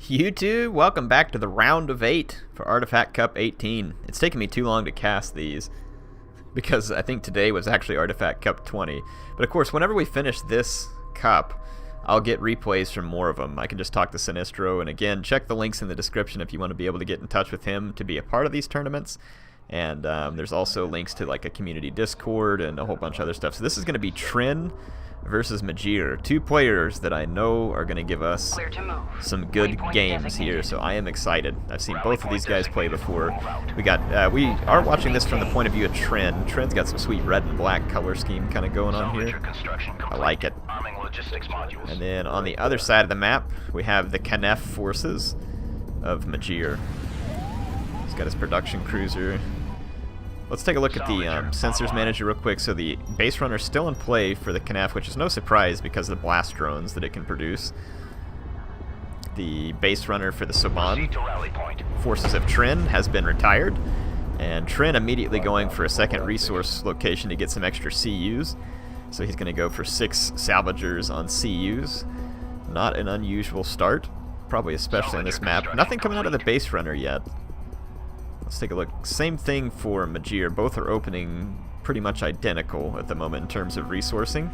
You two, welcome back to the round of 8 for Artifact Cup 18. It's taken me too long to cast these because I think today was actually Artifact Cup 20. But of course, whenever we finish this cup, I'll get replays from more of them. I can just talk to Sinistro, and again, check the links in the description if you want to be able to get in touch with him to be a part of these tournaments. And there's also links to like a community Discord and a whole bunch of other stuff. So this is going to be Tren versus Majiir, two players that I know are going to give us some good games here, so I am excited. I've seen both of these guys play before. We are watching this from the point of view of Tren. Tren's got some sweet red and black color scheme kind of going on here. I like it. And then on the other side of the map, we have the kickoff forces of Majiir. He's got his production cruiser. Let's take a look at the sensors manager real quick. So the base runner is still in play for the kickoff, which is no surprise because of the blast drones that it can produce. The base runner for the Soban forces of Tren has been retired, and Tren immediately going for a second resource location to get some extra CUs. So he's going to go for 6 salvagers on CUs. Not an unusual start, probably especially on this map. Nothing coming out of the base runner yet. Let's take a look. Same thing for Majiir. Both are opening pretty much identical at the moment in terms of resourcing.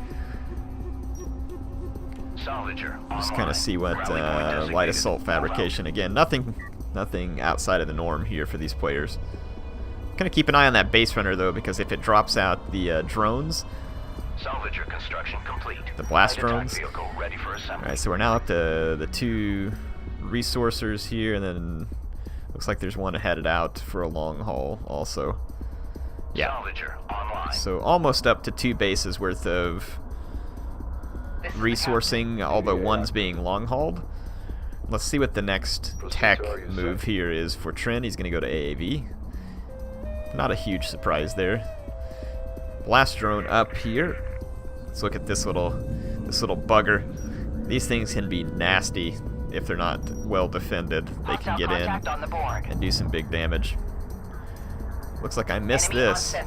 Just kind of see what light assault fabrication. Again, nothing outside of the norm here for these players. Gonna keep an eye on that base runner though, because if it drops out the drones, the blast drones. Alright, so we're now up to the 2 resourcers here, and then looks like there's one headed out for a long haul also. Yeah. So almost up to 2 bases worth of resourcing, although one's being long hauled. Let's see what the next tech move here is for Tren. He's going to go to AAV. Not a huge surprise there. Blast drone up here. Let's look at this little bugger. These things can be nasty. If they're not well defended, they can get in and do some big damage. Looks like I missed this. Oh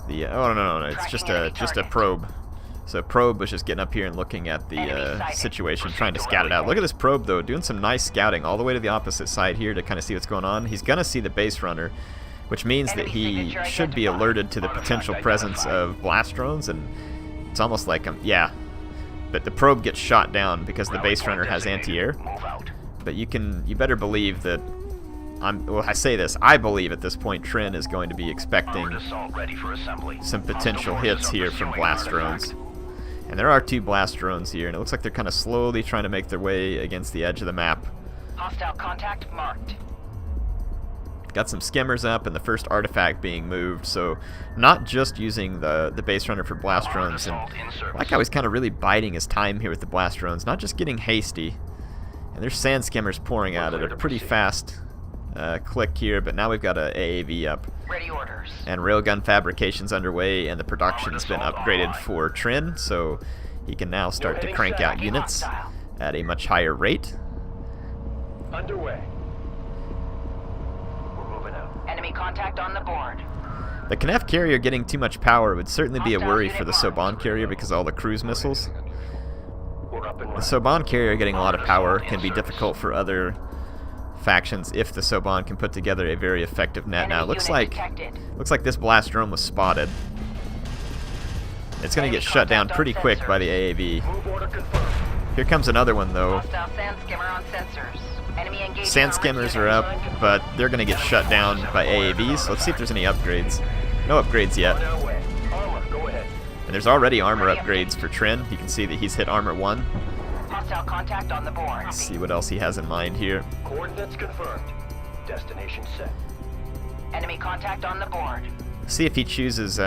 no, it's just a probe. So probe was just getting up here and looking at the situation, trying to scout it out. Look at this probe though, doing some nice scouting all the way to the opposite side here to kind of see what's going on. He's gonna see the base runner, which means that he should be alerted to the potential presence of blast drones, and it's almost like yeah. But the probe gets shot down because the base runner has anti-air. But you better believe that I believe at this point Tren is going to be expecting some potential hits here from blast drones. And there are 2 blast drones here, and it looks like they're kind of slowly trying to make their way against the edge of the map. Hostile contact marked. Got some skimmers up and the first artifact being moved, so not just using the base runner for blast drones, and like I was kind of really biding his time here with the blast drones, not just getting hasty. And there's sand skimmers pouring out at a pretty fast click here, but now we've got a AAV up. Ready orders. And railgun fabrication's underway, and the production's been upgraded for Tren, so he can now start to crank out units at a much higher rate. Underway. Enemy contact on the board. The kickoff carrier getting too much power would certainly be a worry for the Soban carrier because of all the cruise missiles. The Soban carrier getting a lot of power can be difficult for other factions if the Soban can put together a very effective net. Now it looks like this blast drone was spotted. It's going to get shut down pretty quick by the AAV. Here comes another one though. Sand skimmers are up, but they're going to get shut down by AAVs. Let's see if there's any upgrades. No upgrades yet. And there's already armor upgrades for Tren. You can see that he's hit armor 1. Let's see what else he has in mind here. Coordinates confirmed. Destination set. Enemy contact on the board. See if he chooses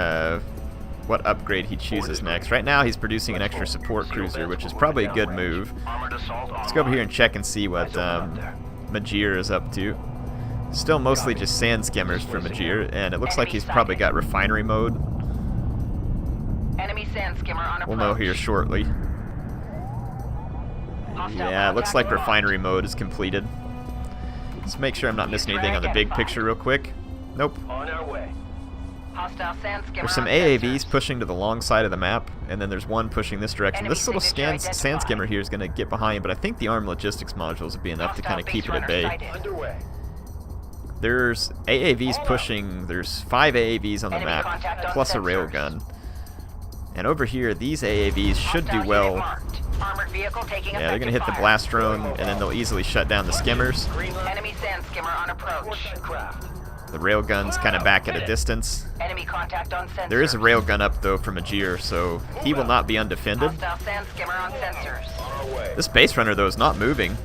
what upgrade he chooses next. Right now he's producing an extra support cruiser, which is probably a good move. Let's go over here and check and see what Majiir is up to. Still mostly just sand skimmers for Majiir, and it looks like he's probably got refinery mode. Enemy sand skimmer on approach. We'll know here shortly. Yeah, it looks like refinery mode is completed. Let's make sure I'm not missing anything on the big picture real quick. Nope. On our way. Hostile sand skimmer There's some on AAVs sensors. pushing to the long side of the map, and then there's one pushing this direction. Enemy This little signature sand skimmer identified. here is going to get behind, but I think the armed logistics modules would be enough to Hostile kind of keep base it at bay. runner sighted. Underway. There's AAVs pushing, there's 5 AAVs on the Enemy map, contact on plus a sensors. railgun. And over here, these AAVs should do Hostile unit well. marked. Armored vehicle taking Yeah, they're going to hit the effective fire. blast drone, and then they'll easily shut down the skimmers. Green line. Enemy sand skimmer on approach. Report that craft. The railgun's kind of back at a distance. Enemy contact on sensors. There is a railgun up, though, from Majiir, so he will not be undefended. Hostile sand skimmer on sensors. On our way. This base runner, though, is not moving.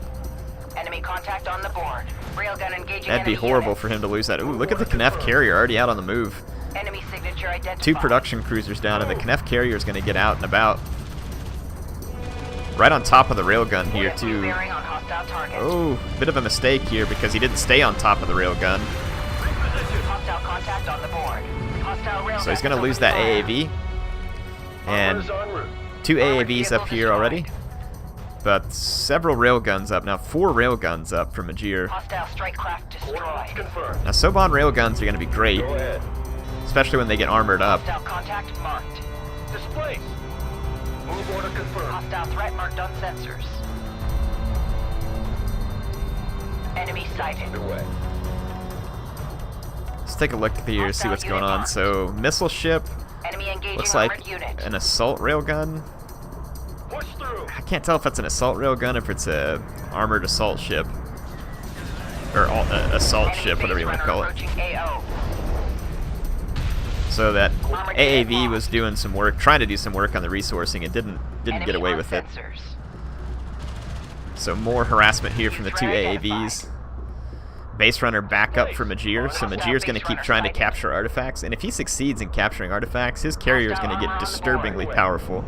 Enemy contact on the board. Railgun engaging That'd be enemy horrible unit. for him to lose that. Ooh, look at the Kickoff carrier already out on the move. Enemy signature identified. 2 production cruisers down, and the Kickoff carrier is going to get out and about. Right on top of the railgun here, New too. bearing on hostile target. Oh, bit of a mistake here because he didn't stay on top of the railgun. Hostile contact on the board. Hostile railgun. So he's going to lose that AAV. And Armor's en route. 2 Armored AAVs up vehicle here already. destroyed. But several railguns up. Now 4 railguns up from Majiir. Hostile strike craft Coordinates destroyed. confirmed. Now Soban railguns are going to be great, Go ahead. especially when they get armored up. Hostile contact marked. Displace. Move order confirmed. Hostile threat marked on sensors. Enemy sighted. Underway. Let's take a look here, see what's going on. So missile ship Enemy engaging looks armored like unit. an assault railgun. Push through. I can't tell if it's an assault railgun or if it's a armored assault ship. Or assault Enemy ship, whatever you want to base call runner it. approaching AO. So that Armored AAV unit was lost. doing some work, trying to do some work on the resourcing. It didn't Enemy get away on with it. sensors. So more harassment here from the 2 Threat AAVs. Base runner back up for Majiir, so Majir's going to keep trying to capture artifacts, and if he succeeds in capturing artifacts, his carrier is going to get disturbingly powerful.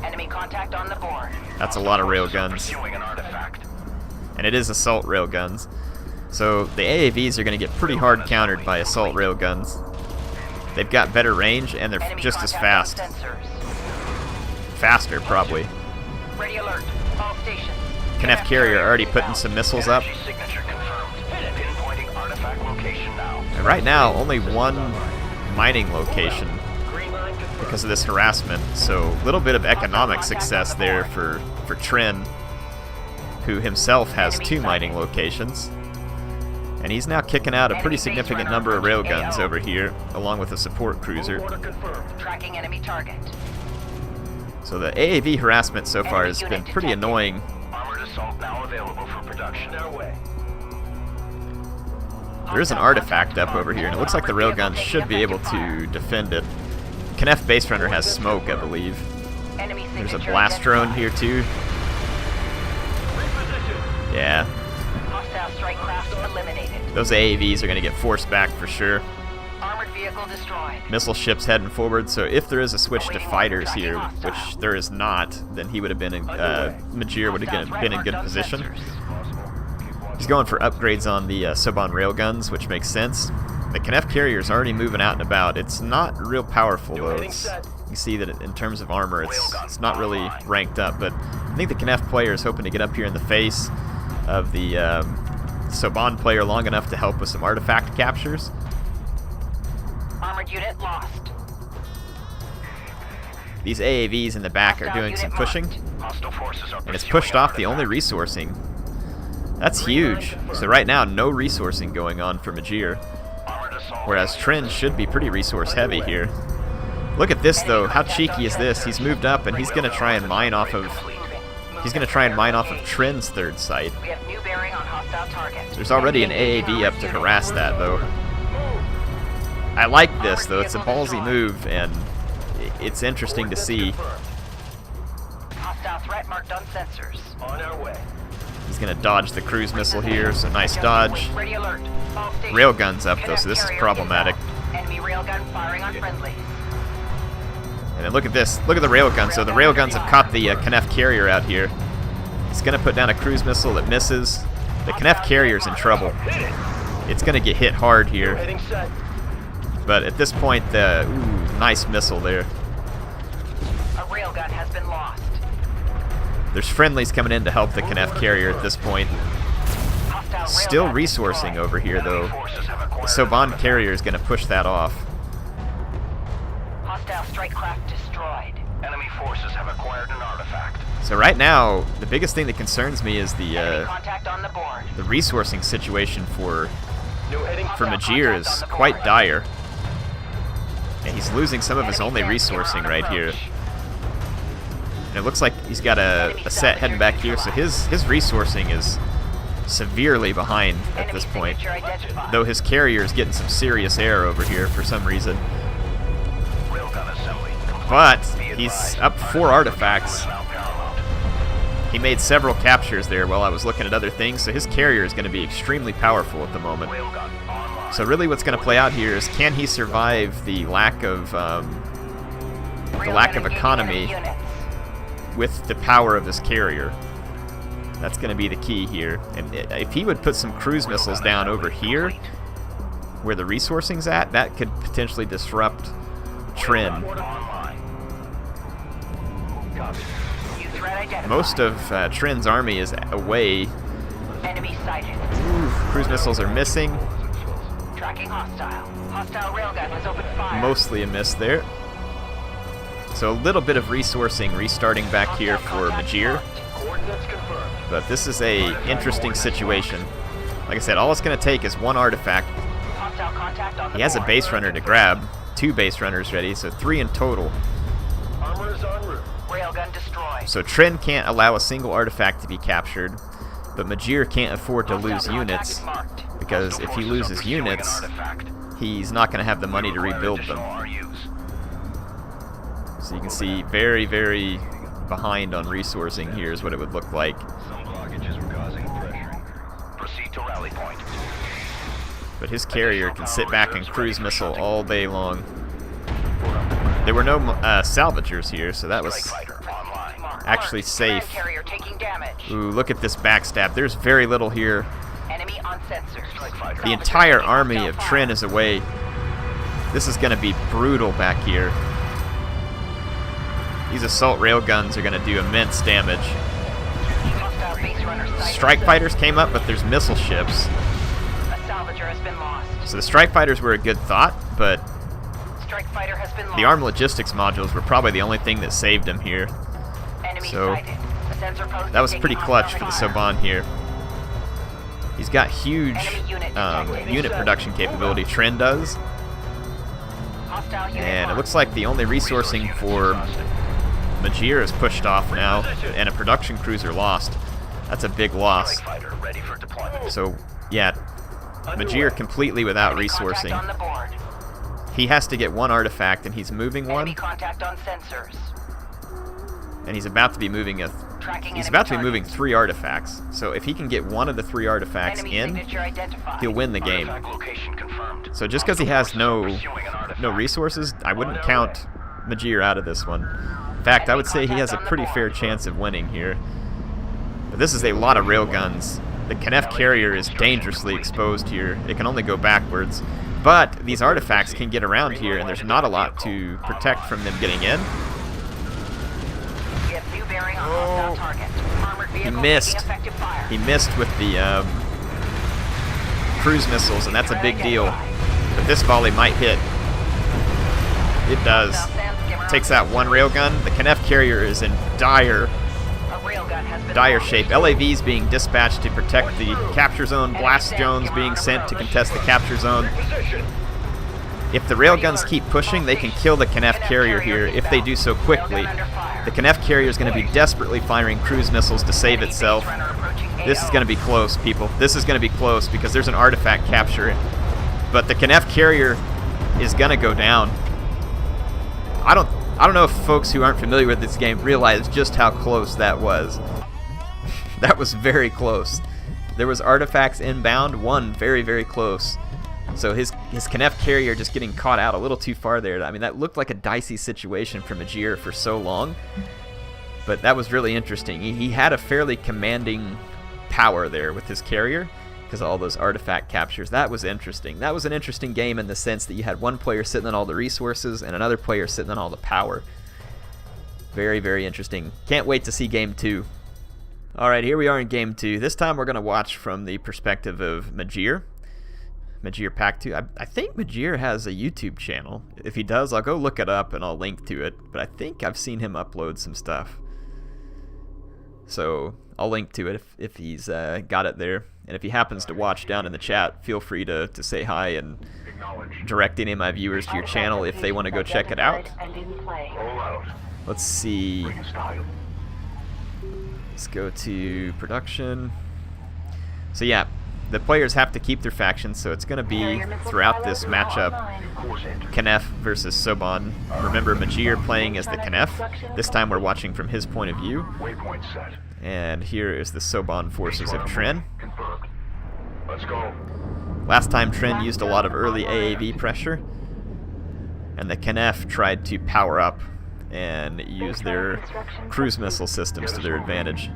Enemy contact on the board. That's a lot of railguns, Pursuing an artifact. and it is assault railguns. So the AAVs are going to get pretty hard countered by assault railguns. They've got better range, and they're Enemy just as contact fast. on sensors. Faster, probably. Ready alert. All stations. Kickoff carrier already putting some missiles up. Energy signature confirmed. Pinpointing artifact location now. And right now, only 1 mining location Green line confirmed. because of this harassment. So a little bit of economic success there for Tren, who himself has 2 mining locations. And he's now kicking out a pretty significant number of railguns over here, along with a support cruiser. Move order confirmed. Tracking enemy target. So the AAV harassment so far has been pretty annoying. Armored assault now available for production. Their way. There is an artifact up over here, and it looks like the railguns should be able to defend it. Kickoff base runner has smoke, I believe. Enemy There's a signature blast drone identified. here too. Reposition. Yeah, Hostile strike craft eliminated. those AAVs are going to get forced back for sure. Armored vehicle destroyed. Missile ships heading forward, so if there is a switch to fighters here, which there is not, then he would have been in, Majiir would have been in good position. He's going for upgrades on the Soban railguns, which makes sense. The Kickoff carrier is already moving out and about. It's not real powerful though. You see that in terms of armor, it's not really ranked up, but I think the Kickoff player is hoping to get up here in the face of the Soban player long enough to help with some artifact captures. Armored unit lost. These AAVs in the back are doing some pushing, Hostile forces are and it's pushed off the only resourcing. That's huge. So right now, no resourcing going on for Majiir, whereas Tren should be pretty resource heavy here. Look at this though. How cheeky is this? He's moved up and he's going to try and mine off of Tren's 3rd site. We have new bearing on hostile target. There's already an AAV up to harass that though. I like this though. It's a ballsy move and it's interesting to see. Hostile threat marked on sensors. On our way. He's going to dodge the cruise missile here, so nice dodge. Ready alert. All stations. Railgun's up though, Kickoff so this is carrier problematic. inbound. Enemy railgun firing on friendlies. And then look at this. Look at the railgun. So the railguns have caught the Kickoff carrier out here. He's going to put down a cruise missile that misses. The Kickoff carrier's in trouble. It's going to get hit hard here. Heading set. But at this point, nice missile there. A railgun has been lost. There's friendlies coming in to help the Kickoff carrier at this point. Hostile Still railgun resourcing destroyed. over here though. Forces have acquired Soban carrier is going to push that off. Hostile strike craft destroyed. Enemy forces have acquired an artifact. So right now, the biggest thing that concerns me is Enemy contact on the board. the resourcing situation for New heading Majiir is quite dire. And he's losing some of his only resourcing right here. And it looks like he's got a set heading back here, so his resourcing is severely behind at this point. Though his carrier is getting some serious air over here for some reason. railgun assembly. But he's up 4 artifacts. He made several captures there while I was looking at other things, so his carrier is going to be extremely powerful at the moment. So really what's going to play out here is, can he survive the lack of economy with the power of his carrier? That's going to be the key here. And if he would put some cruise missiles down over here, where the resourcing's at, that could potentially disrupt Tren. Most of Tren's army is away. Enemy sighted. Cruise missiles are missing. Tracking hostile. Hostile railgun has opened fire. Mostly a miss there. So a little bit of resourcing restarting back here for Majiir. Coordinates confirmed. But this is a interesting situation. Like I said, all it's going to take is 1 artifact. Hostile contact on the He has a board. base runner to grab. 2 base runners ready, so 3 in total. Armor is en route. Railgun destroyed. So Tren can't allow a single artifact to be captured, but Majiir can't afford to lose Hostile contact units, is marked. because if he loses units, he's not going to have the money to rebuild them. So you can see very, very behind on resourcing here is what it would look like. Some blockages were causing pressure. Proceed to rally point. But his carrier can sit back and cruise missile all day long. There were no salvagers here, so that was Fighter online. actually safe. Carrier taking damage. Ooh, look at this backstab. There's very little here. Enemy on sensors. The entire army of Tren is away. This is going to be brutal back here. These assault railguns are going to do immense damage. Hostile base runner sighted. Strike fighters came up, but there's missile ships. A salvager has been lost. So the strike fighters were a good thought, but Strike fighter has been lost. the armed logistics modules were probably the only thing that saved him here. Enemy so sighted. A sensor post That was taking pretty clutch for hostile the fire. Soban here. He's got huge Enemy unit detected. unit production capability. Tren does. Hostile unit And it marked. looks like the only resourcing for Majiir is pushed off now, and a production cruiser lost. That's a big loss. Fighter ready for deployment. So, yeah, Majiir completely without Enemy contact on resourcing. the board. He has to get 1 artifact, and he's moving Enemy 1, contact on sensors. and he's about to be moving Tracking he's enemy about to be moving targets. 3 artifacts. So if he can get 1 of the 3 artifacts Enemy in, signature identified. he'll win the game. Artifact location confirmed. So just because he has no resources, I wouldn't count Majiir out of this one. In fact, I would say he has a pretty fair chance of winning here. But this is a lot of railguns. The Kickoff carrier is dangerously exposed here. It can only go backwards. But these artifacts can get around here, and there's not a lot to protect from them getting in. We have new bearing on hostile target. Armored vehicle missed. taking effective fire. He missed with the cruise missiles, and that's a big deal. But this volley might hit. It does. Takes out 1 railgun. The Kickoff carrier is in dire shape. LAVs being dispatched to protect the capture zone. Blast drones being sent to contest the capture zone. If the railguns keep pushing, they can kill the Kickoff carrier here if they do so quickly. The Kickoff carrier is going to be desperately firing cruise missiles to save itself. This is going to be close, people. This is going to be close because there's an artifact capture. But the Kickoff carrier is going to go down. I don't know if folks who aren't familiar with this game realize just how close that was. That was very close. There was artifacts inbound, 1 very, very close. So his Kickoff carrier just getting caught out a little too far there. I mean, that looked like a dicey situation for Majiir for so long. But that was really interesting. He had a fairly commanding power there with his carrier because of all those artifact captures. That was interesting. That was an interesting game in the sense that you had 1 player sitting on all the resources and another player sitting on all the power. Very, very interesting. Can't wait to see Game 2. Alright, here we are in Game 2. This time we're going to watch from the perspective of Majiir. Majiir Pack 2. I think Majiir has a YouTube channel. If he does, I'll go look it up and I'll link to it. But I think I've seen him upload some stuff. So I'll link to it if he's got it there. And if he happens to watch down in the chat, feel free to say hi and direct any of my viewers to your channel if they want to go check it out. Let's see. Let's go to production. So yeah, the players have to keep their factions, so it's going to be throughout this matchup Kickoff versus Soban. Remember, Majiir playing as the Kickoff. This time we're watching from his point of view. And here is the Soban forces of Tren. Let's go. Last time Tren used a lot of early AAV pressure, and the Kickoff tried to power up and use their cruise missile systems to their advantage.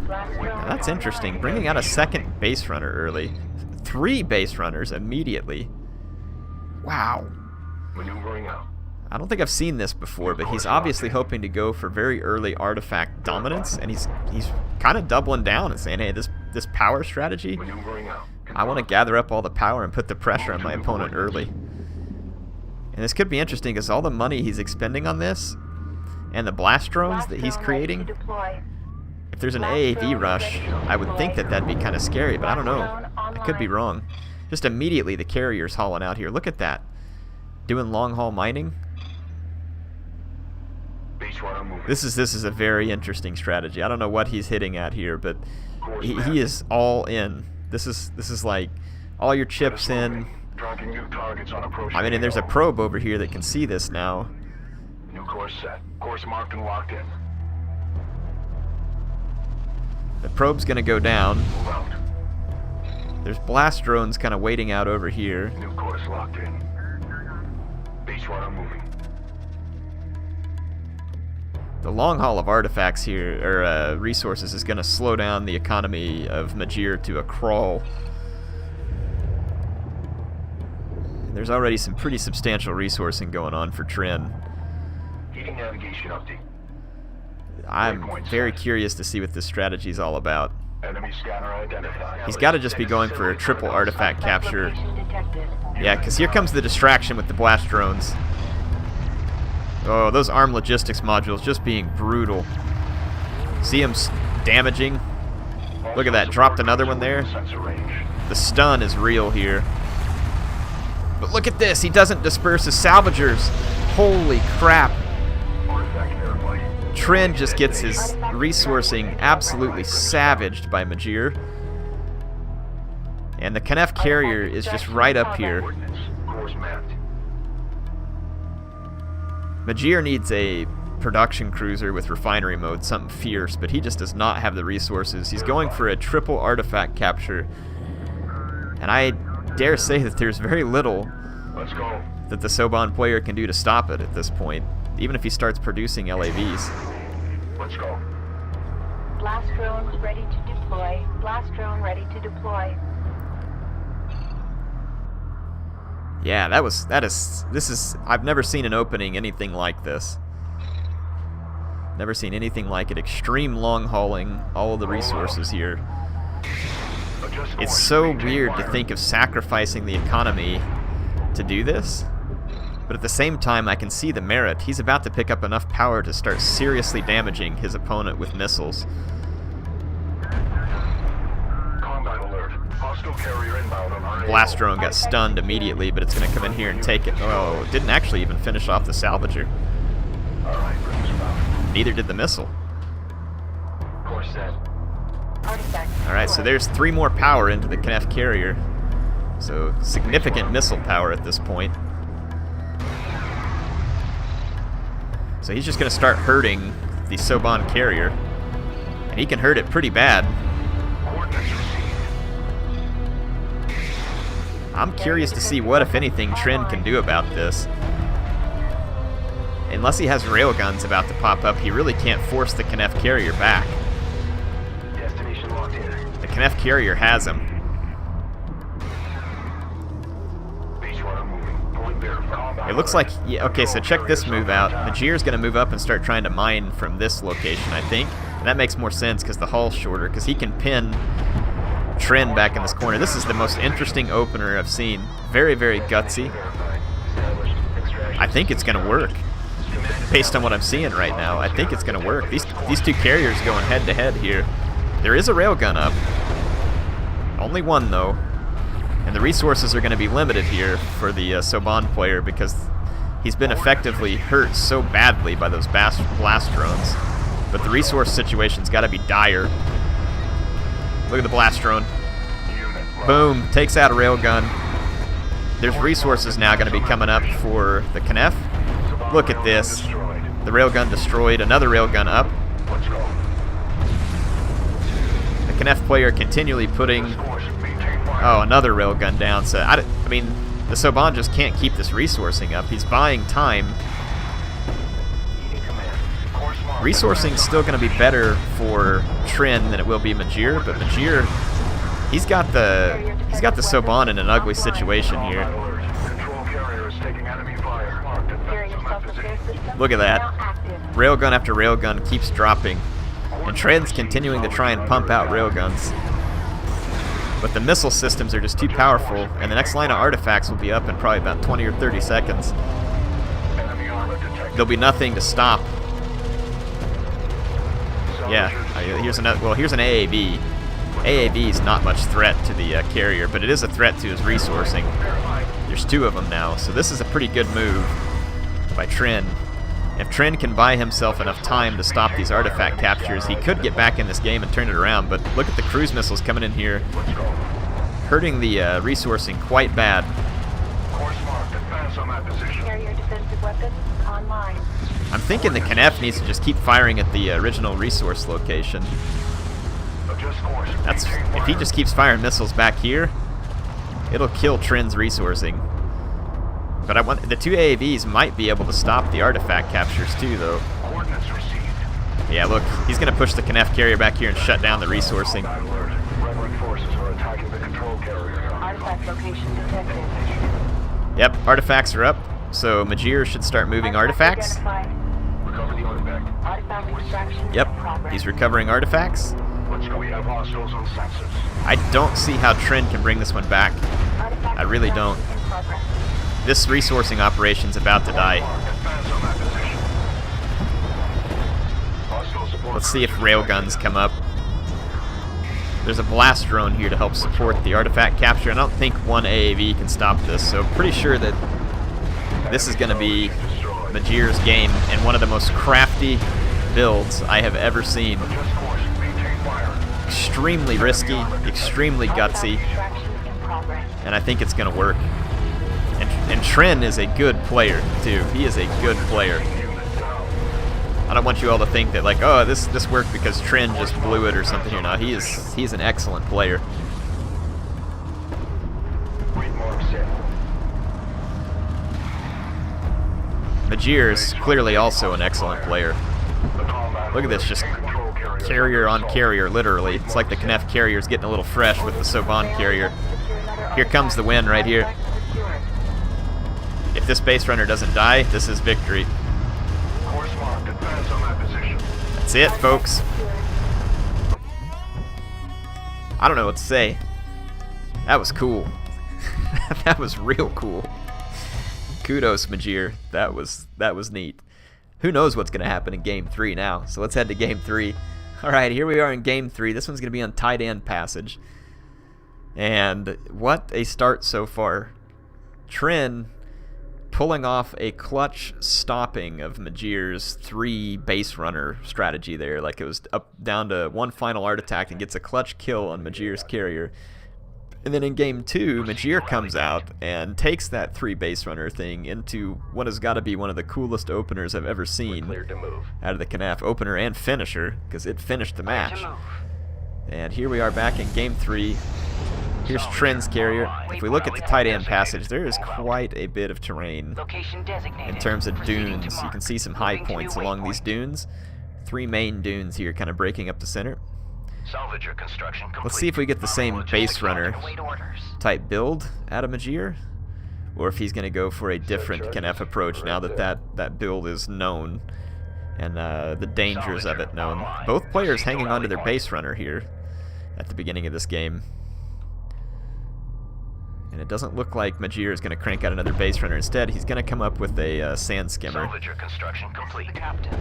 Now that's interesting, bringing out a second base runner early. 3 base runners immediately. Wow. Maneuvering out. I don't think I've seen this before, but he's obviously hoping to go for very early artifact dominance, and he's kind of doubling down and saying, hey, this power strategy, I want to gather up all the power and put the pressure on my opponent early. And this could be interesting because all the money he's expending on this and the blast drones that he's creating, if there's an AAV rush, I would think that that'd be kind of scary, but I don't know. I could be wrong. Just immediately the carrier's hauling out here. Look at that. Doing long haul mining. This is a very interesting strategy. I don't know what he's hitting at here, but he is all in. This is like all your chips in. I mean, and there's a probe over here that can see this now. New course set. Course marked and locked in. The probe's gonna go down. There's blast drones kind of waiting out over here. New course locked in. Base runner moving. The long haul of artifacts here, or resources, is gonna slow down the economy of Majiir to a crawl. There's already some pretty substantial resourcing going on for Tren. Heating navigation update. I'm very curious to see what this strategy is all about. Enemy scanner identified. He's got to just be going for a triple artifact capture. Yeah, because here comes the distraction with the blast drones. Oh, those armed logistics modules just being brutal. See him damaging? Look at that, dropped another one there. The stun is real here. But look at this, he doesn't disperse his salvagers. Holy crap. Tren just gets his resourcing absolutely savaged by Majiir. And the Kickoff carrier is just right up here. Majiir needs a production cruiser with refinery mode, something fierce, but he just does not have the resources. He's going for a triple artifact capture. And I dare say that there's very little that the Soban player can do to stop it at this point, even if he starts producing LAVs. Let's go. Blast drones ready to deploy. Blast drone ready to deploy. Yeah, I've never seen an opening anything like this. Never seen anything like it. Extreme long hauling, all of the resources here. It's so weird to think of sacrificing the economy to do this, but at the same time I can see the merit. He's about to pick up enough power to start seriously damaging his opponent with missiles. Combat alert. Hostile carrier inbound on our Blast drone got stunned immediately, but it's going to come in here and take it. Oh, it didn't actually even finish off the salvager. Neither did the missile. Course set. Alright, so there's 3 more power into the Kickoff carrier. So significant missile power at this point. So he's just going to start hurting the Soban carrier. And he can hurt it pretty bad. I'm curious to see what, if anything, Tren can do about this. Unless he has railguns about to pop up, he really can't force the Kickoff carrier back. Destination locked in. The Kickoff carrier has him. Base runner moving. Point verified. It looks like, yeah, okay, so check this move out. Majiir's going to move up and start trying to mine from this location, I think. And that makes more sense because the hull's shorter, because he can pin Tren back in this corner. This is the most interesting opener I've seen. Very, very gutsy. I think it's going to work. Based on what I'm seeing right now, I think it's going to work. These two carriers going head-to-head here. There is a railgun up. Only one, though. And the resources are going to be limited here for the Soban player because he's been effectively hurt so badly by those blast drones. But the resource situation's got to be dire. Look at the blast drone. Boom, takes out a railgun. There's resources now going to be coming up for the Knef. Look at this. The railgun destroyed, another railgun up. The Knef player continually putting, another railgun down. So, I mean, the Soban just can't keep this resourcing up. He's buying time. Resourcing's still going to be better for Tren than it will be Majiir, but Majiir, he's got the Soban in an ugly situation here. Look at that. Railgun after railgun keeps dropping, and Tren's continuing to try and pump out railguns. But the missile systems are just too powerful, and the next line of artifacts will be up in probably about 20 or 30 seconds. There'll be nothing to stop. Yeah, here's another. Well, here's an AAV. AAV is not much threat to the carrier, but it is a threat to his resourcing. There's two of them now, so this is a pretty good move by Tren. If Tren can buy himself enough time to stop these artifact captures, he could get back in this game and turn it around, but look at the cruise missiles coming in here, hurting the resourcing quite bad. Carrier defensive weapons online. I'm thinking the Knef needs to just keep firing at the original resource location. That's if he just keeps firing missiles back here, it'll kill Tren's resourcing. But I want the two AAVs might be able to stop the artifact captures too, though. Yeah, look, he's gonna push the Knef carrier back here and shut down the resourcing. Artifact location detected. Yep, artifacts are up, so Majiir should start moving artifacts. Artifact extraction Yep, in progress. he's recovering artifacts. I don't see how Tren can bring this one back. Artifact I really don't. extraction in progress. This resourcing operation's about to die. Let's see if railguns come up. There's a blast drone here to help support the artifact capture. I don't think one AAV can stop this, so pretty sure that this is going to be Majiir's game and one of the most crafty builds I have ever seen. Extremely risky, extremely gutsy, Extraction in progress. and I think it's going to work. And Tren is a good player, too. He is a good player. I don't want you all to think that, like, oh, this worked because Tren just blew it or something here. No, he's an excellent player. Majiir is clearly also an excellent player. Look at this, just carrier on carrier, literally. It's like the Knef carrier's getting a little fresh with the Soban carrier. Here comes the win right here. If this base runner doesn't die, this is victory. That's it, folks. I don't know what to say. That was cool. That was real cool. Kudos, Majiir. That was neat. Who knows what's going to happen in Game 3 now. So let's head to Game 3. Alright, here we are in Game 3. This one's going to be on Tight End Passage. And what a start so far. Tren pulling off a clutch stopping of Majiir's 3 base runner strategy there. Like it was up down to one final art attack and gets a clutch kill on Majiir's carrier. And then in Game 2, Majiir comes out and takes that 3 base runner thing into what has got to be one of the coolest openers I've ever seen out of the Knef. Opener and finisher, because it finished the match. And here we are back in Game 3. Here's Tren's carrier. If we look at the Tight End Passage, there is quite a bit of terrain in terms of dunes. You can see some high points along these dunes. 3 main dunes here kind of breaking up the center. Let's see if we get the same base runner type build out of Majiir, or if he's going to go for a different Knef approach now that that build is known and the dangers of it known. Both players hanging onto their base runner here at the beginning of this game. And it doesn't look like Majiir is going to crank out another base runner. Instead, he's going to come up with a sand skimmer. Salvager construction complete. Captain.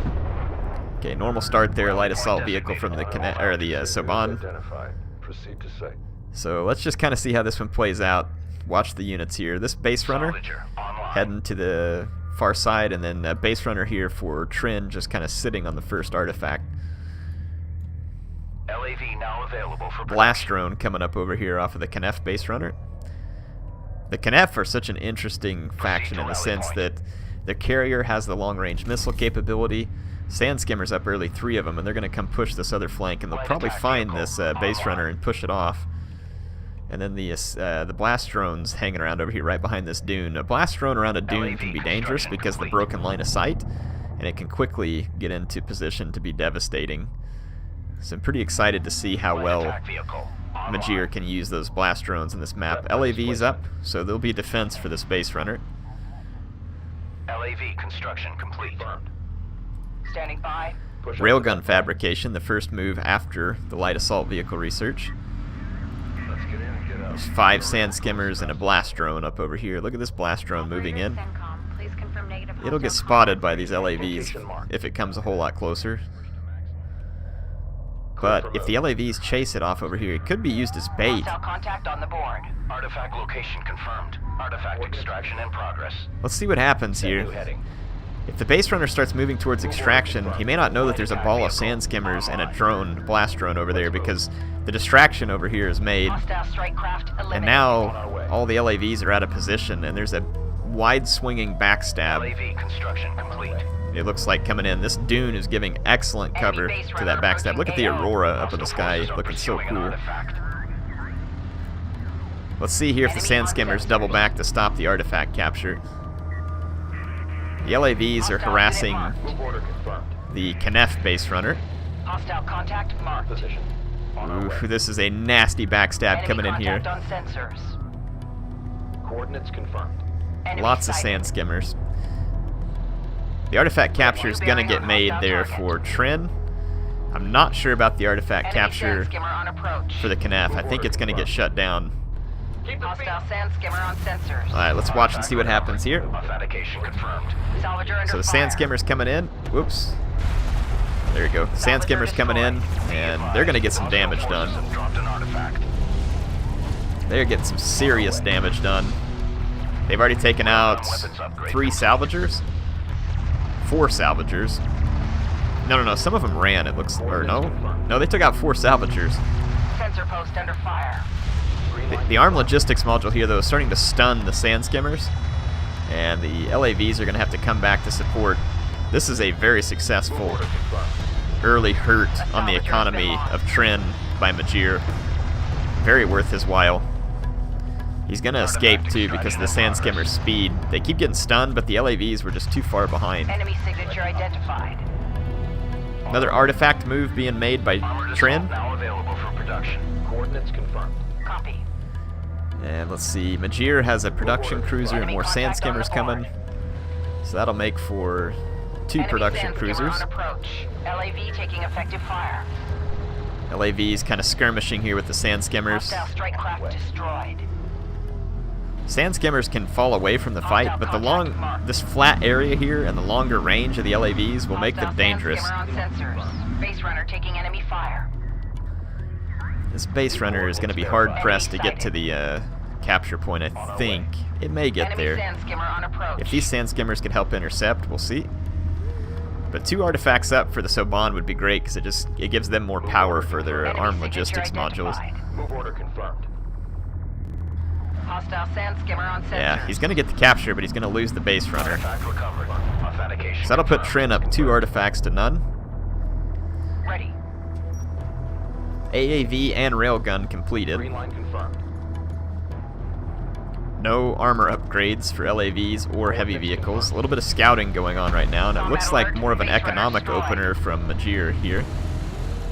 Okay, normal start there. Light assault vehicle from the Soban. Identified. Proceed to site. So let's just kind of see how this one plays out. Watch the units here. This base runner Salvager online. heading to the far side, and then base runner here for Tren just kind of sitting on the first artifact. LAV now available for Blast drone coming up over here off of the Knef base runner. The Knef are such an interesting faction in the sense that their carrier has the long-range missile capability. Sand skimmers up early, 3 of them, and they're going to come push this other flank, and they'll probably find this base runner and push it off. And then the blast drones hanging around over here right behind this dune. A blast drone around a dune can be dangerous because of the broken line of sight, and it can quickly get into position to be devastating. So I'm pretty excited to see how well Majiir can use those blast drones in this map. LAV's up, so there'll be defense for this base runner. LAV construction complete. Standing by. Railgun fabrication, the first move after the light assault vehicle research. Let's get in and get out. There's 5 sand skimmers and a blast drone up over here. Look at this blast drone moving in. CENTCOM, please confirm negative It'll get hostile spotted by these LAVs if it comes a whole lot closer. But if the LAVs chase it off over here, it could be used as bait. Hostile contact on the board. Artifact location confirmed. Artifact extraction in progress. Let's see what happens New here. heading. If the base runner starts moving towards extraction, he may not know that there's a ball of sand skimmers and a drone, blast drone over there, because the distraction over here is made. Hostile strike craft eliminated. And now all the LAVs are out of position, and there's a wide swinging backstab. LAV construction complete. It looks like coming in. This dune is giving excellent cover to that backstab. Look at the aurora up in the sky, looking so cool. Let's see here if the sand skimmers double back to stop the artifact capture. The LAVs are harassing Move order confirmed. the Knef base runner. Hostile contact marked. Position. On our way. Ooh, this is a nasty backstab coming in here. Contact on sensors. Coordinates confirmed. Enemy Lots of sighted. sand skimmers. The artifact capture is going to get made there for Tren. I'm not sure about the artifact Enemy capture sand skimmer on approach. for the Knef. I think it's going to get shut down. Hostile sand skimmer on sensors. Alright, let's watch and see what happens here. Authentication confirmed. Salvager under So the fire. sand skimmer's coming in. Whoops. There you go. Sand skimmer's coming in, and they're going to get some damage done. Dropped an artifact. They're getting some serious damage done. They've already taken out 3 salvagers. 4 salvagers. No, some of them ran, it looks, or no? No, they took out 4 salvagers. Sensor post under fire. The armed logistics module here, though, is starting to stun the sand skimmers, and the LAVs are going to have to come back to support. This is a very successful early hurt on the economy of Tren by Majiir. Very worth his while. He's going to escape, too, because of the sand skimmer's speed. They keep getting stunned, but the LAVs were just too far behind. Enemy signature identified. Another artifact move being made by Tren. Now available for production. Coordinates confirmed. Copy. And let's see, Majiir has a production cruiser and more sand skimmers coming. So that'll make for 2 Enemy production sand skimmer cruisers. on approach. LAV taking effective fire. LAV's kind of skirmishing here with the sand skimmers. Hostile strike craft destroyed. Sand skimmers can fall away from the fight, but this flat area here and the longer range of the LAVs will make them dangerous. Hostile sand skimmer on sensors. Base runner taking enemy fire. This base runner is going to be hard pressed to get to the capture point, I think. It may get Enemy there. sand skimmer on approach. If these sand skimmers could help intercept, we'll see. But 2 artifacts up for the Soban would be great because it gives them more power for their Enemy armed signature logistics modules. identified. Move order confirmed. Hostile sand skimmer on sensors. Yeah, he's going to get the capture, but he's going to lose the base runner. Artifact recovered. Authentication. So that'll put confirmed. Tren up 2 artifacts to none. Ready. AAV and railgun completed. Green line confirmed. No armor upgrades for LAVs or heavy vehicles. A little bit of scouting going on right now, and it looks like more of an economic opener from Majiir here.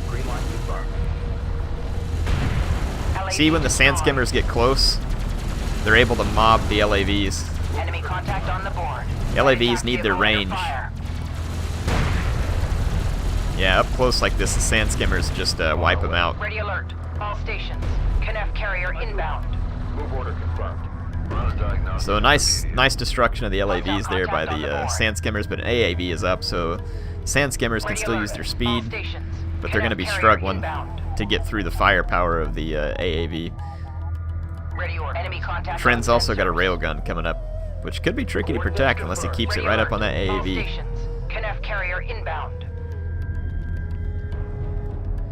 Green line confirmed. See, when the sand skimmers get close, they're able to mob the LAVs. Enemy contact on the board. The LAVs Attack need their vehicle under range. fire. Yeah, up close like this, the sand skimmers just wipe them out. Ready alert. All stations. Knef carrier inbound. Move order confirmed. Run a diagnostic. So nice destruction of the LAVs there by the sand skimmers, but an AAV is up, so sand skimmers can still use their speed, but they're going to be struggling to get through the firepower of the AAV. Tren's also got a railgun coming up, which could be tricky to protect unless he keeps it right up on that AAV. Kickoff carrier inbound.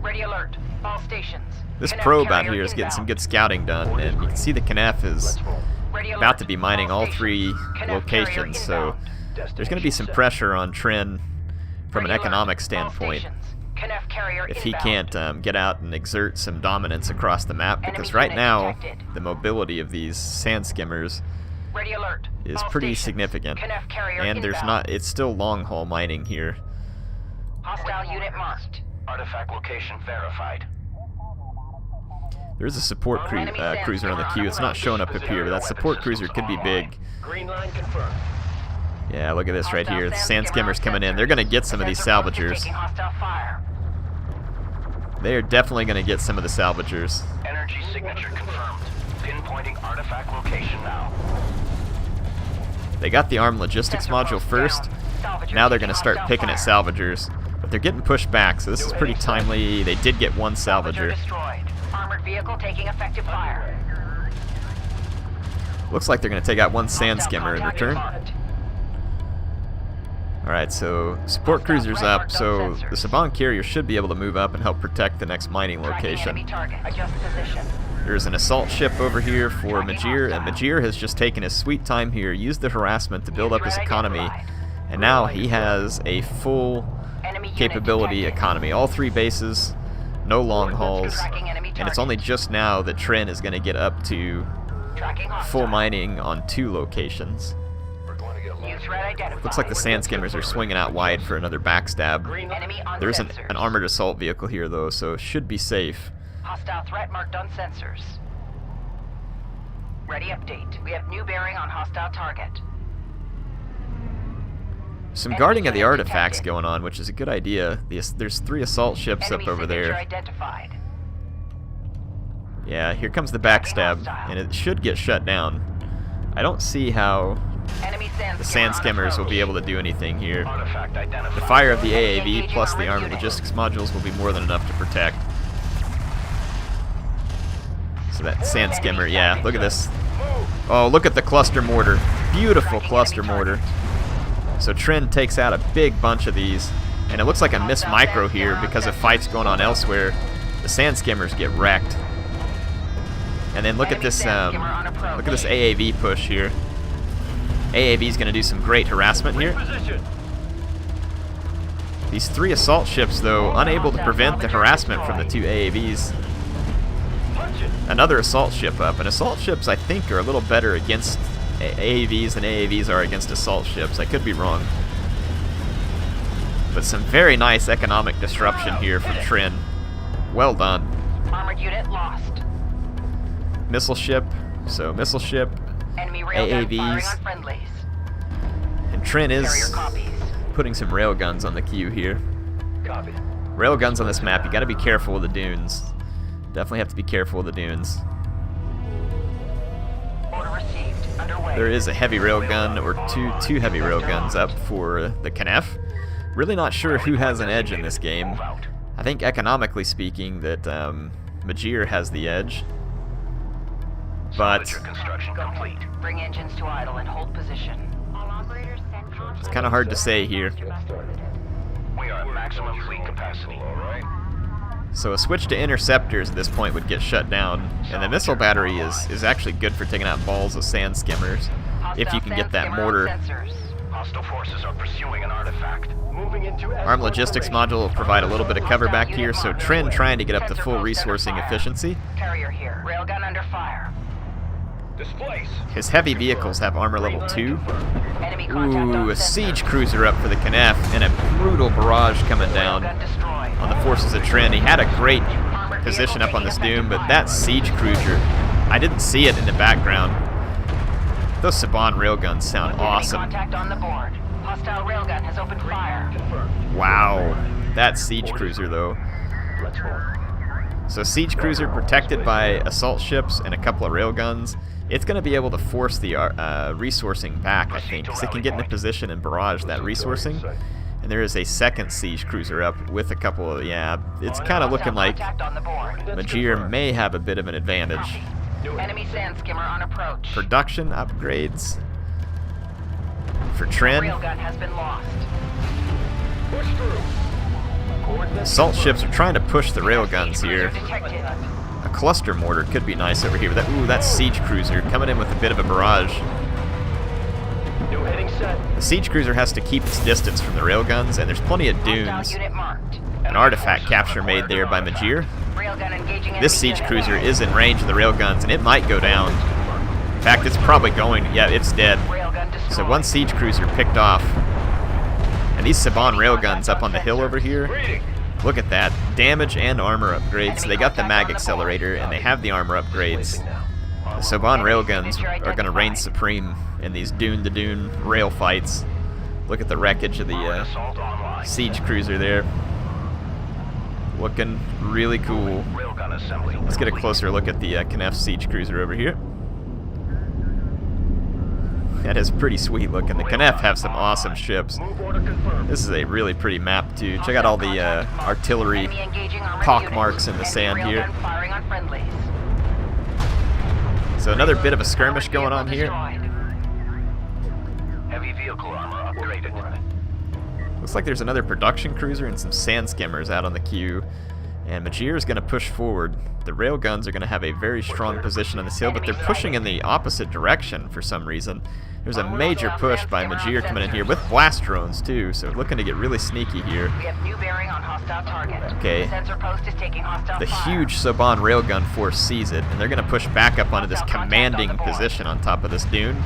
Ready alert. All stations. This probe out here is getting some good scouting done, and you can see the Knaff is about to be mining all 3 locations, so there's going to be some pressure on Tren from an economic standpoint if he can't get out and exert some dominance across the map, because right now the mobility of these sand skimmers is pretty significant, and it's still long haul mining here. Hostile unit marked. Artifact location verified. There's a support cruiser on the queue. It's not showing up here, but that support cruiser could be big. Green line confirmed. Yeah, look at this right here. The sand skimmers coming in. They're going to get some of these salvagers. They are definitely going to get some of the salvagers. Energy signature confirmed. Pinpointing artifact location now. They got the armed logistics module first. Now they're going to start picking at salvagers. But they're getting pushed back, so this is pretty timely. They did get one salvager. Armored vehicle taking effective fire. Looks like they're going to take out one sand skimmer in return. Alright, so support cruiser's up, so the Saban carrier should be able to move up and help protect the next mining location. There's an assault ship over here for Majiir, and Majiir has just taken his sweet time here, used the harassment to build up his economy, and now he has a full capability economy. All 3 bases, no long hauls, and it's only just now that Tren is going to get up to full mining on 2 locations. Looks like the sand skimmers are swinging out wide for another backstab. There isn't an armored assault vehicle here though, so it should be safe. Hostile threat marked on sensors. Ready update. We have new bearing on hostile target. Some guarding of the artifacts going on, which is a good idea. There's 3 assault ships up over there. Yeah, here comes the backstab, and it should get shut down. I don't see how the sand skimmers will be able to do anything here. The fire of the AAV plus the armored logistics modules will be more than enough to protect. So that sand skimmer, yeah, look at this. Oh, look at the cluster mortar. Beautiful cluster mortar. So Tren takes out a big bunch of these, and it looks like a missed micro here because of fights going on elsewhere. The sand skimmers get wrecked. And then look at this AAV push here. AAV is going to do some great harassment here. These 3 assault ships, though, unable to prevent the harassment from the 2 AAVs. Another assault ship up, and assault ships, I think, are a little better against AAVs than AAVs are against assault ships. I could be wrong. But some very nice economic disruption here from Tren. Well done. Armored unit lost. Missile ship, so missile ship, AAVs, and Tren is putting some railguns on the queue here. Railguns on this map, you gotta be careful with the dunes. Definitely have to be careful with the dunes. There is a heavy railgun, or two heavy railguns up for the Knaff. Really not sure who has an edge in this game. I think economically speaking that Majiir has the edge. But bring engines to idle and hold position. It's kind of hard to say here. We are at maximum fleet capacity. All right. So a switch to interceptors at this point would get shut down, and the missile battery is actually good for taking out balls of sand skimmers if you can get that mortar. Hostile forces are pursuing an artifact. Moving into Armed logistics module will provide a little bit of cover back here, so Tren trying to get up to full resourcing efficiency. Carrier here. Railgun under fire. Displace. His heavy vehicles have armor level 2. Ooh, a siege cruiser up for the Knaff, and a brutal barrage coming down on the forces of Tren. He had a great position up on this dune, but that siege cruiser, I didn't see it in the background. Those Saban railguns sound awesome. Contact on the board. Hostile railgun has opened fire. Wow, that siege cruiser though. So siege cruiser protected by assault ships and a couple of railguns. It's going to be able to force the resourcing back, I think, because it can get into position and barrage that resourcing. And there is a second siege cruiser up with a couple of, yeah, it's kind of looking like Majiir may have a bit of an advantage. Enemy sand skimmer on approach. Production upgrades for Tren. Railgun has been lost. Push through. Assault ships are trying to push the railguns here. Detected. A cluster mortar could be nice over here. But that siege cruiser coming in with a bit of a barrage. New heading set. The siege cruiser has to keep its distance from the railguns, and there's plenty of dunes. Hostile unit marked. An artifact capture made there by Majiir. Railgun engaging This enemy siege unit. cruiser is in range of the railguns, and it might go down. In fact, it's probably going. Yeah, it's dead. Railgun destroyed. So one siege cruiser picked off. And these Saban railguns up on the hill over here, Reading. look at that. Damage and armor upgrades. So they got the mag accelerator, and they have the armor upgrades. The Saban railguns are going to reign supreme in these dune-to-dune rail fights. Look at the wreckage of the Assault online. siege cruiser there. Looking really cool. Railgun assembly. Let's get a closer look at the Kneff siege cruiser over here. That is pretty sweet looking. The Kneff have some awesome ships. Move order confirmed. This is a really pretty map too. Check out all the artillery Enemy engaging armored pock units. marks in the Enemy sand here. railgun firing on friendlies. So another bit of a skirmish going on here. Heavy vehicle armor upgraded. Looks like there's another production cruiser and some sand skimmers out on the queue. And Majiir is going to push forward. The railguns are going to have a very strong position on this hill, but they're pushing in the opposite direction for some reason. There's a major push by Majiir coming in here with blast drones too, so looking to get really sneaky here. We have new bearing on hostile target. Okay. Sensor post is taking hostile The fire. huge Saban railgun force sees it, and they're going to push back up onto this commanding position on top of this dune.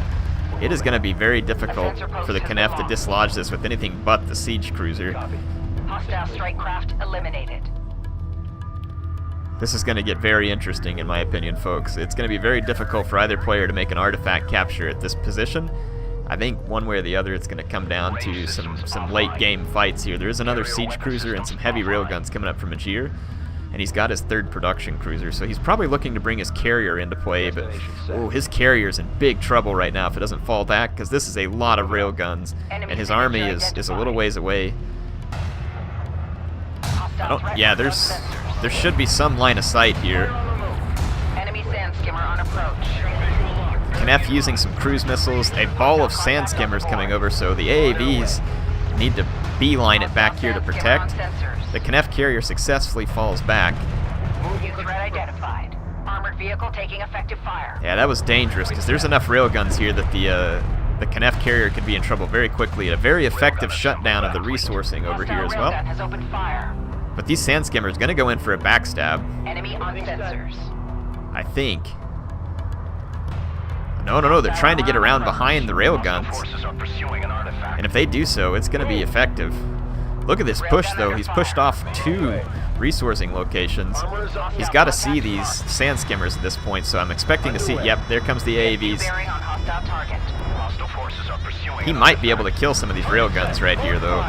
It is going to be very difficult for the Kneff to dislodge this with anything but the siege cruiser. Hostile strike craft eliminated. This is going to get very interesting in my opinion, folks. It's going to be very difficult for either player to make an artifact capture at this position. I think one way or the other it's going to come down to some late game fights here. There is another siege cruiser and some heavy railguns coming up from Majiir. And he's got his third production cruiser, so he's probably looking to bring his carrier into play, but oh, his carrier's in big trouble right now if it doesn't fall back, because this is a lot of railguns, and his army is a little ways away. Yeah, there should be some line of sight here. Enemy sand skimmer on approach. Kneff using some cruise missiles, a ball of sand skimmers coming over, so the AAVs need to beeline it back here to protect. The Kneff carrier successfully falls back. New threat identified. Armored vehicle taking effective fire. Yeah, that was dangerous, because there's enough railguns here that the Kneff carrier could be in trouble very quickly. A very effective shutdown of the resourcing over here as well. Hostile railgun has opened fire. But these sand skimmers are going to go in for a backstab, Enemy on sensors. I think. No, they're trying to get around behind the railguns. Forces are pursuing an artifact. And if they do so, it's going to be effective. Look at this push, though. He's pushed off 2 resourcing locations. He's got to see these sand skimmers at this point, so I'm expecting to see... Yep, there comes the AAVs. Bearing on hostile target. Hostile forces are pursuing He an might be able to kill some of these railguns right here, though.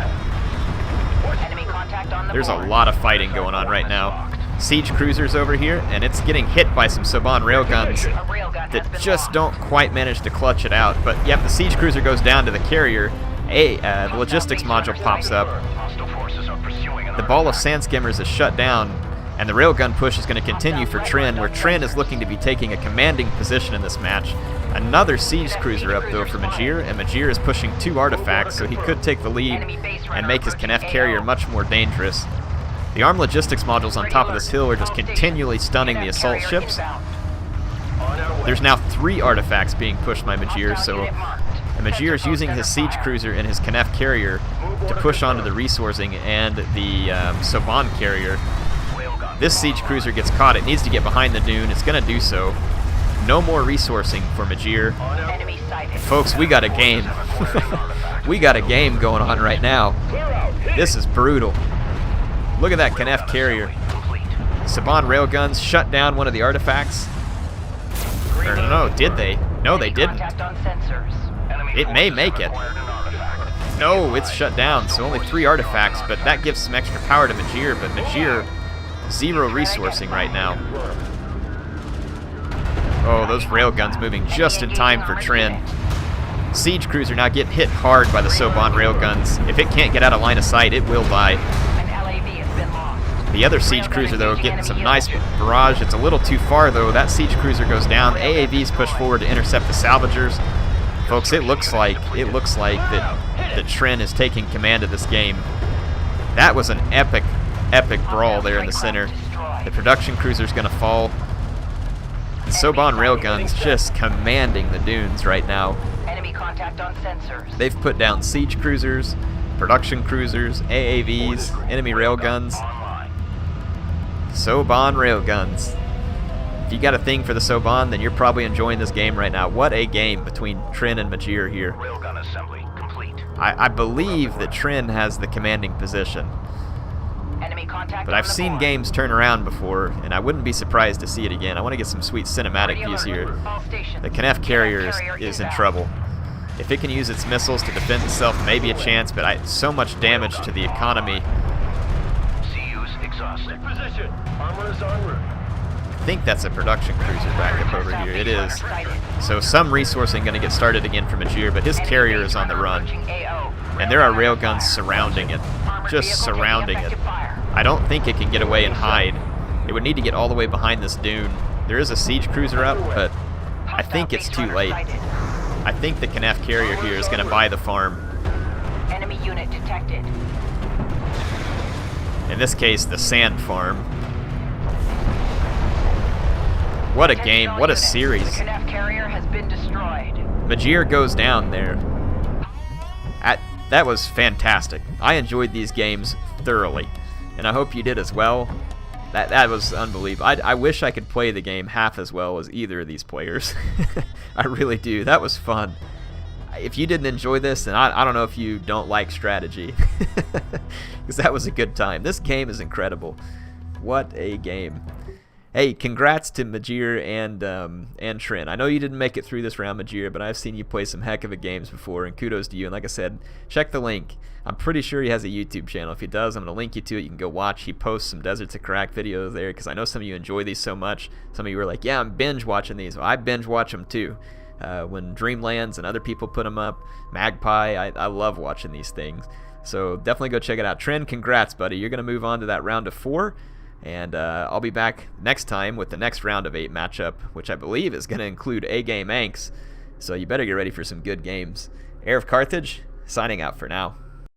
Enemy contact on the There's a board. lot of fighting going on right now. Siege cruisers over here, and it's getting hit by some Saban railguns A railgun has that been just lost. don't quite manage to clutch it out. But yep, the siege cruiser goes down to the carrier. The logistics module pops up. Hostile forces are pursuing an The ball of sand skimmers is shut down, and the railgun push is going to continue for Tren, where Tren is looking to be taking a commanding position in this match. Another siege cruiser up though for Majiir, and Majiir is pushing 2 artifacts, so he could take the lead and make his Kneff carrier much more dangerous. The armed logistics modules on top of this hill are just continually stunning the assault ships. There's now 3 artifacts being pushed by Majiir, so Majiir is using his siege cruiser and his Kneff carrier to push onto the resourcing and the Saban carrier. This siege cruiser gets caught. It needs to get behind the dune. It's going to do so. No more resourcing for Majiir. Enemy sighted. Folks, we got a game. We got a game going on right now. This is brutal. Look at that Kneff carrier. Saban railguns shut down one of the artifacts. Or no, did they? No, they didn't. Contact on sensors. It may make it. No, it's shut down, so only 3 artifacts, but that gives some extra power to Majiir, but Majiir Zero resourcing right now. Oh, those railguns moving just in time for Tren. Siege cruiser now getting hit hard by the Soban railguns. If it can't get out of line of sight, it will die. The other siege cruiser, though, getting some nice barrage. It's a little too far, though. That siege cruiser goes down. AAVs push forward to intercept the salvagers. Folks, it looks like that Tren is taking command of this game. That was an epic brawl there in the center. The production cruiser's going to fall. The Soban railguns just commanding the dunes right now. Enemy contact on sensors. They've put down siege cruisers, production cruisers, AAVs, enemy railguns. Soban railguns. If you got a thing for the Soban, then you're probably enjoying this game right now. What a game between Tren and Majiir here. Railgun assembly complete. I believe that Tren has the commanding position. Enemy contact But on I've the seen board. games turn around before, and I wouldn't be surprised to see it again. I want to get some sweet cinematic views here. All stations. The Kickoff carrier is in inbound. trouble. If it can use its missiles to defend itself, maybe a chance, but so much damage to the economy. CU's exhausted. Position. Armor is en route. I think that's a production cruiser back up over here. It is. So some resourcing going to get started again for Majiir, but his carrier is on the run. And there are railguns surrounding it. Just surrounding it. I don't think it can get away and hide. It would need to get all the way behind this dune. There is a siege cruiser up, but I think it's too late. I think the Kickoff carrier here is going to buy the farm. Enemy unit detected. In this case, the sand farm. What a game. What a series. The Kickoff carrier has been destroyed. Majiir goes down there. That was fantastic. I enjoyed these games thoroughly, and I hope you did as well. That was unbelievable. I wish I could play the game half as well as either of these players. I really do. That was fun. If you didn't enjoy this, then I don't know if you don't like strategy, because that was a good time. This game is incredible. What a game. Hey, congrats to Majiir and Tren. I know you didn't make it through this round, Majiir, but I've seen you play some heck of a games before, and kudos to you. And like I said, check the link. I'm pretty sure he has a YouTube channel. If he does, I'm going to link you to it. You can go watch. He posts some Deserts of Kharak videos there, because I know some of you enjoy these so much. Some of you are like, yeah, I'm binge watching these. Well, I binge watch them too. When Dreamlands and other people put them up, Magpie, I love watching these things. So definitely go check it out. Tren, congrats, buddy. You're going to move on to that round of 4. And I'll be back next time with the next round of 8 matchup, which I believe is going to include A-Game Anks. So you better get ready for some good games. HeirofCarthage, signing out for now.